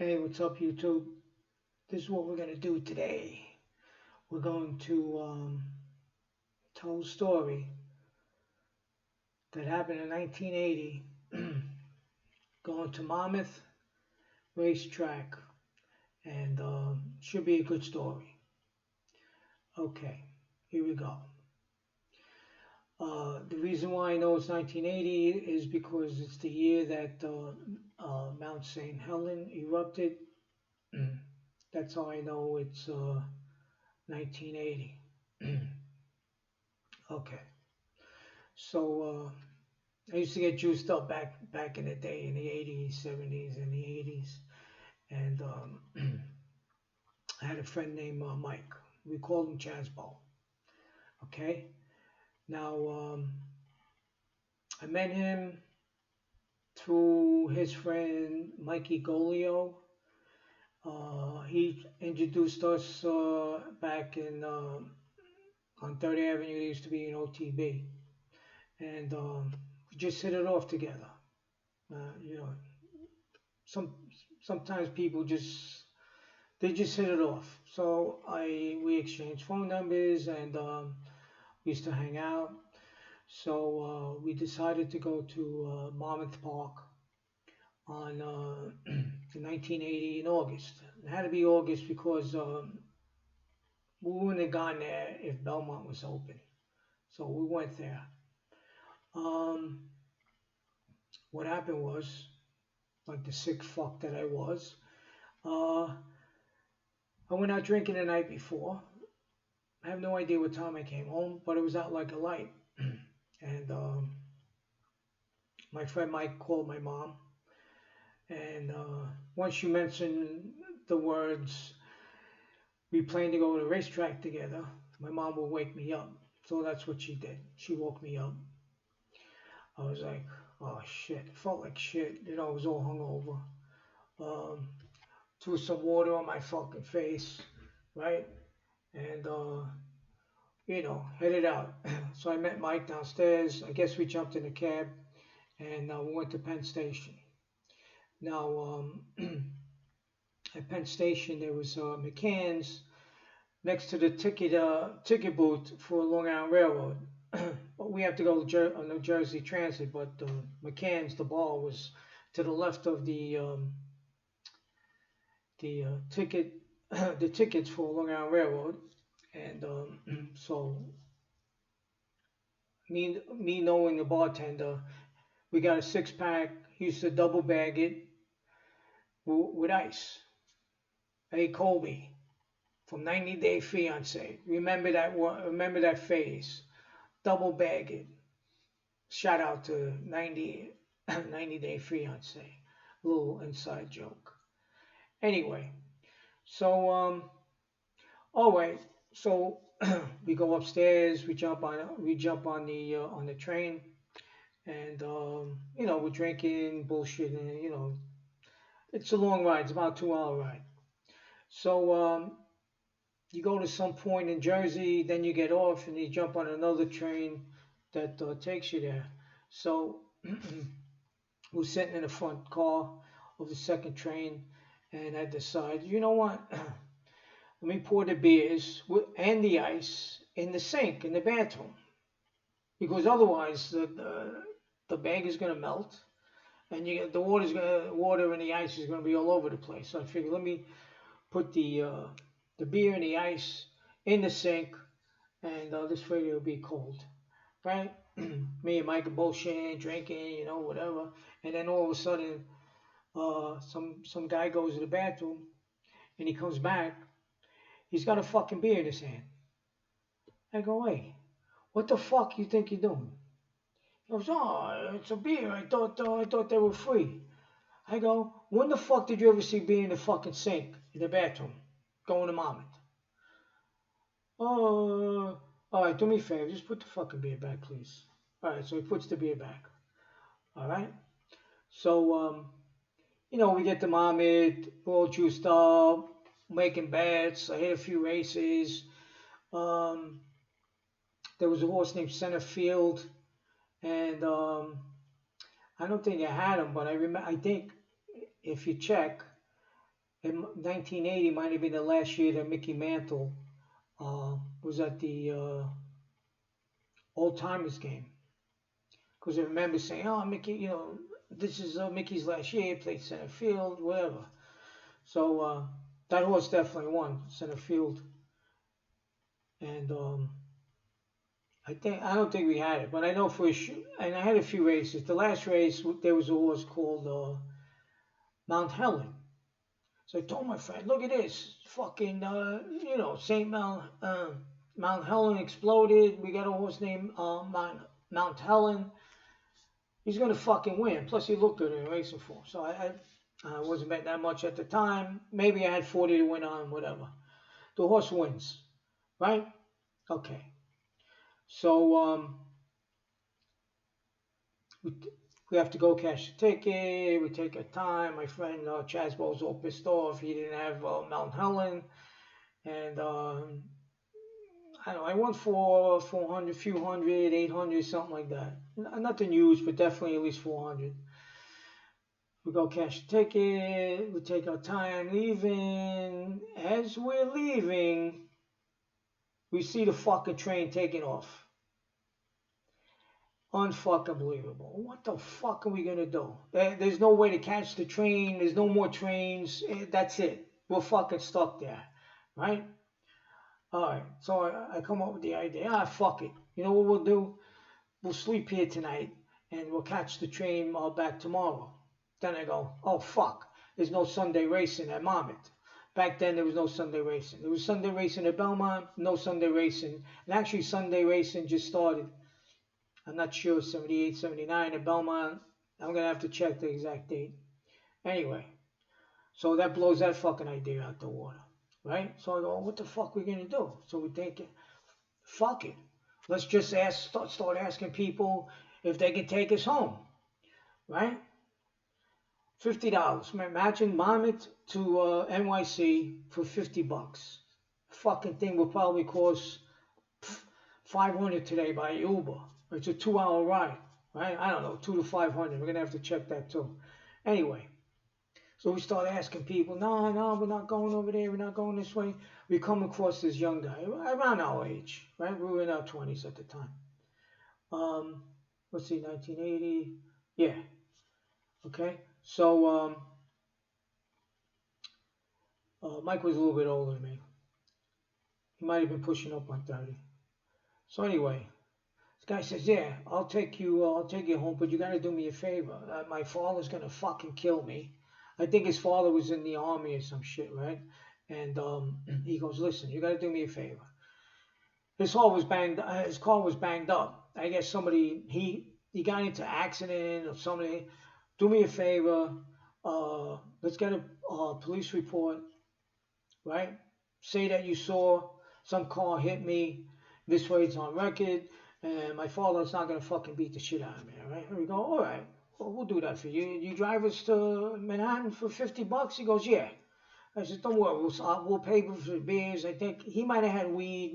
Hey, what's up, YouTube? This is what we're going to do today. We're going to tell a story that happened in 1980, going to Monmouth Racetrack, and should be a good story. Okay, here we go. The reason why I know it's 1980 is because it's the year that Mount St. Helen erupted. That's how I know it's 1980. Okay. So I used to get juiced up back in the day in the 80s, 70s, and the 80s, and I had a friend named Mike. We called him Chazbo. Okay. Now I met him through his friend Mikey Golio. He introduced us back in on 30th Avenue. There used to be an OTB, and we just hit it off together. You know, some sometimes people just hit it off. So we exchanged phone numbers and we used to hang out. So we decided to go to Monmouth Park on 1980 in August. It had to be August because we wouldn't have gone there if Belmont was open. So we went there. Um, what happened was, like the sick fuck that I was, uh, I went out drinking the night before. I have no idea what time I came home, but it was out like a light. And my friend Mike called my mom. And once you mention the words, we plan to go to the racetrack together, my mom will wake me up. So that's what she did. She woke me up. I was like, oh shit. It felt like shit. I was all hungover. Um, Threw some water on my fucking face, right? And headed out. So I met Mike downstairs. I guess we jumped in a cab and we went to Penn Station. Now, at Penn Station, there was McCann's next to the ticket booth for Long Island Railroad. But we have to go to New Jersey Transit, but McCann's, the bar, was to the left of the ticket the tickets for Long Island Railroad, and so me knowing the bartender, we got a 6 pack. He used to double bag it with ice. Hey Colby from 90 Day Fiance, remember that one? Remember that phase? Double bag it. Shout out to 90 Day Fiance. Little inside joke. Anyway, so all right, so we go upstairs. We jump on the train, and we're drinking bullshit, and it's a long ride. It's about a 2 hour ride. So you go to some point in Jersey, then you get off, and you jump on another train that takes you there. So we're sitting in the front car of the second train, and I decide, you know what? Let me pour the beers and the ice in the sink in the bathroom, because otherwise the bag is gonna melt, and the water and the ice is gonna be all over the place. So I figured, let me put the beer and the ice in the sink, and this way it'll be cold, right? Me and Mike are bullshitting, drinking, whatever, and then all of a sudden, some guy goes to the bathroom, and he comes back. He's got a fucking beer in his hand. I go, hey, what the fuck you think you're doing? He goes, oh, it's a beer. I thought they were free. I go, when the fuck did you ever see beer in the fucking sink in the bathroom? Going to Monmouth. Oh, all right, do me a favor. Just put the fucking beer back, please. All right, so he puts the beer back. All right. So, we get to Monmouth, we're all juiced up, making bets. I hit a few races. There was a horse named Centerfield, and I don't think I had him, but I think if you check, in 1980 might have been the last year that Mickey Mantle was at the old timers game. Because I remember saying, "Oh, Mickey, this is Mickey's last year. Played center field, whatever." So that horse definitely won center field, and I don't think we had it, but I know for sure. And I had a few races. The last race there was a horse called Mount Helen. So I told my friend, "Look at this, fucking Saint Mount Helen exploded. We got a horse named Mount Helen. He's gonna fucking win. Plus he looked good in racing form." So I wasn't betting that much at the time. Maybe I had 40 to win on whatever. The horse wins, right? Okay. So we, we have to go cash the ticket. We take our time. My friend Chasbo's all pissed off. He didn't have Mount Helen, and I don't know. I won for 400, few hundred, 800, something like that. Nothing huge, but definitely at least 400. We go cash the ticket. We take our time leaving. As we're leaving, we see the fucking train taking off. Unfucking believable. What the fuck are we gonna do? There's no way to catch the train. There's no more trains. That's it. We're fucking stuck there, right? All right. So I come up with the idea. Fuck it. You know what we'll do? We'll sleep here tonight, and we'll catch the train back tomorrow. Then I go, oh fuck. There's no Sunday racing at Monmouth. Back then there was no Sunday racing. There was Sunday racing at Belmont. No Sunday racing. And actually Sunday racing just started. I'm not sure, 78, 79 at Belmont. I'm going to have to check the exact date. Anyway, so that blows that fucking idea out the water, right? So I go, what the fuck are we going to do? So we think, fuck it. Let's just start asking people if they can take us home, right? $50. Imagine Monmouth to NYC for $50. Fucking thing will probably cost 500 today by Uber. It's a 2-hour ride, right? I don't know, 2 to 500. We're gonna have to check that too. Anyway, so we start asking people, no, we're not going over there. We're not going this way. We come across this young guy around our age, right? We were in our 20s at the time. Let's see, 1980. Yeah. Okay. So Mike was a little bit older than me. He might have been pushing up on 30. So anyway. This guy says, "Yeah, I'll take you home, but you got to do me a favor. My father's gonna fucking kill me." I think his father was in the army or some shit, right? And he goes, "Listen, you got to do me a favor." His car was banged. His car was banged up. I guess somebody he got into accident or somebody. Do me a favor. Let's get a police report, right? Say that you saw some car hit me. This way it's on record. And my father's not gonna fucking beat the shit out of me, all right? And we go, all right, well, we'll do that for you. You drive us to Manhattan for $50? He goes, yeah. I said, don't worry, we'll pay for the beers. I think he might have had weed.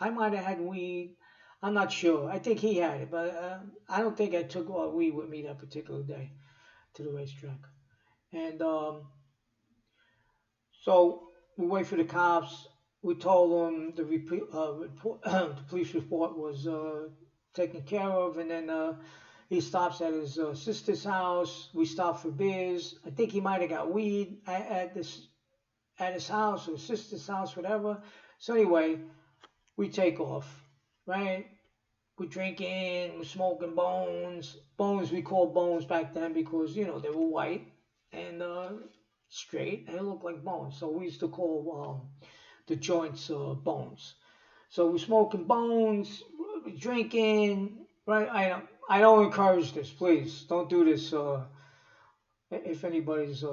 I might have had weed. I'm not sure. I think he had it, but I don't think I took weed with me that particular day to the racetrack. And so we wait for the cops. We told them the police report was taken care of, and then he stops at his sister's house. We stop for beers. I think he might have got weed at his house or his sister's house, whatever. So anyway, we take off, right? We're drinking, we're smoking bones. Bones we called bones back then because they were white and straight and it looked like bones. So we used to call the joints bones. So we're smoking bones, we're drinking, right? I don't encourage this, please. Don't do this if anybody's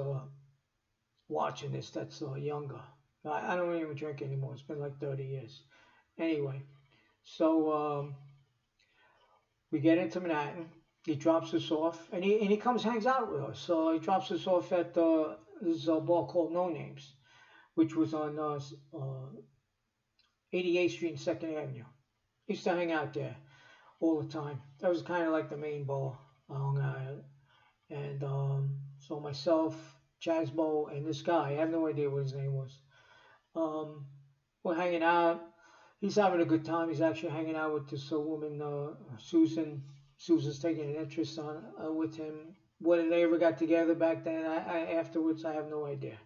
watching this that's younger. I don't even drink anymore. It's been like 30 years. Anyway, so we get into Manhattan. He drops us off, and he comes hangs out with us. So he drops us off at this bar called No Names, which was on 88th Street and 2nd Avenue. Used to hang out there all the time. That was kind of like the main bar I hung out at. And so myself, Chasbo, and this guy. I have no idea what his name was. Um, we're hanging out. He's having a good time. He's actually hanging out with this woman, Susan. Susan's taking an interest on with him. Whether they ever got together back then, afterwards, I have no idea.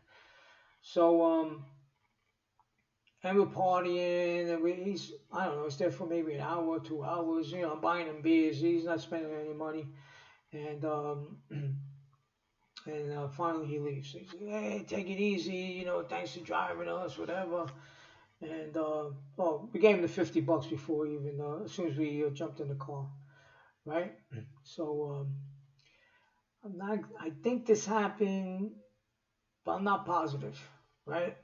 So and we're partying, and he's I don't know, he's there for maybe an hour, 2 hours. You know, I'm buying him beers. He's not spending any money, and finally he leaves. He's like, "Hey, take it easy. You know, thanks for driving us, whatever." And well, we gave him the $50 before even as soon as we jumped in the car, right? So I'm not. I think this happened, but I'm not positive, right?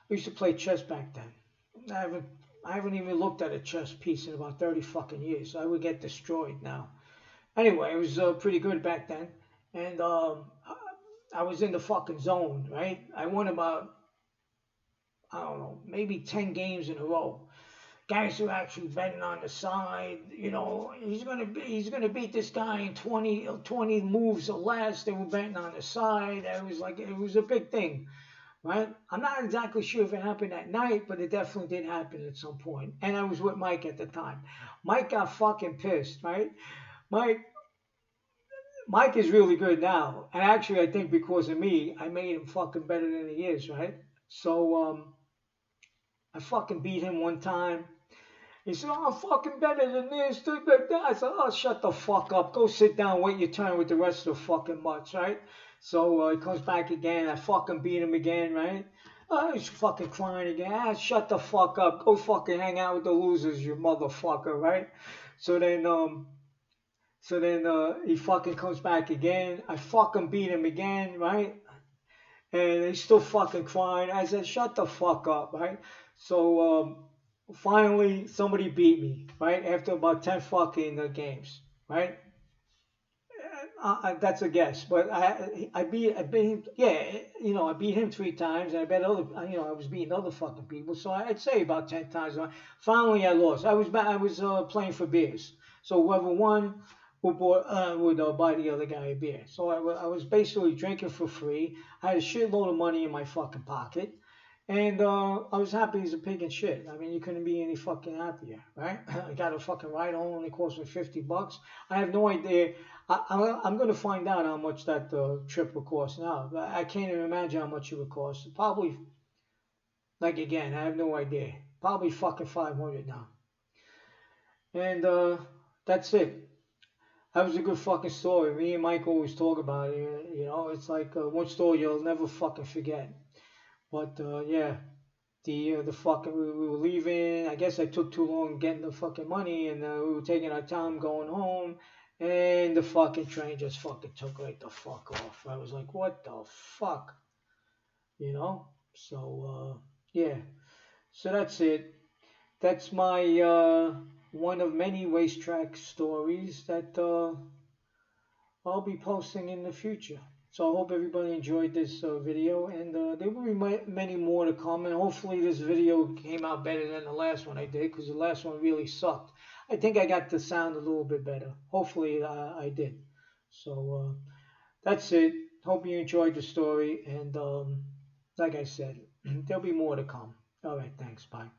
We used to play chess back then. I haven't. I haven't even looked at a chess piece in about 30 fucking years. So I would get destroyed now. Anyway, it was pretty good back then, and I was in the fucking zone, right? I won about I don't know, maybe 10 games in a row. Guys who actually betting on the side, you know, he's gonna beat this guy in 20 moves or less. They were betting on the side. It was a big thing, right? I'm not exactly sure if it happened that night, but it definitely did happen at some point. And I was with Mike at the time. Mike got fucking pissed, right? Mike Mike is really good now, and actually I think because of me, I made him fucking better than he is, right? So I fucking beat him one time. He said, "Oh, I'm fucking better than this." I said, "Oh, shut the fuck up. Go sit down, wait your turn with the rest of the fucking mutts," right? So he comes back again. I fucking beat him again, right? He's fucking crying again. Shut the fuck up. Go fucking hang out with the losers, you motherfucker, right? So then, he fucking comes back again. I fucking beat him again, right? And he's still fucking crying. I said, "Shut the fuck up," right? So finally, somebody beat me, right? After about 10 fucking games, right? That's a guess, but I beat him. Yeah, you know, I beat him 3 times, and I bet I was beating other fucking people. So I'd say about 10 times. Finally, I lost. I was playing for beers. So whoever won would buy the other guy a beer. So I was basically drinking for free. I had a shitload of money in my fucking pocket. And I was happy as a pig in shit. I mean, you couldn't be any fucking happier, right? I got a fucking ride home, only cost me $50. I have no idea. I'm going to find out how much that trip will cost now. I can't even imagine how much it would cost. Probably, like again, I have no idea. Probably fucking 500 now. And that's it. That was a good fucking story. Me and Mike always talk about it. You know, it's like one story you'll never fucking forget. But yeah, the fucking we were leaving. I guess I took too long getting the fucking money, and we were taking our time going home, and the fucking train just fucking took right the fuck off. I was like, what the fuck, you know? So yeah, so that's it. That's my one of many racetrack stories that I'll be posting in the future. So I hope everybody enjoyed this video, and there will be many more to come. And hopefully this video came out better than the last one I did, because the last one really sucked. I think I got the sound a little bit better. Hopefully I did. So that's it. Hope you enjoyed the story, and like I said, there'll be more to come. All right, thanks. Bye.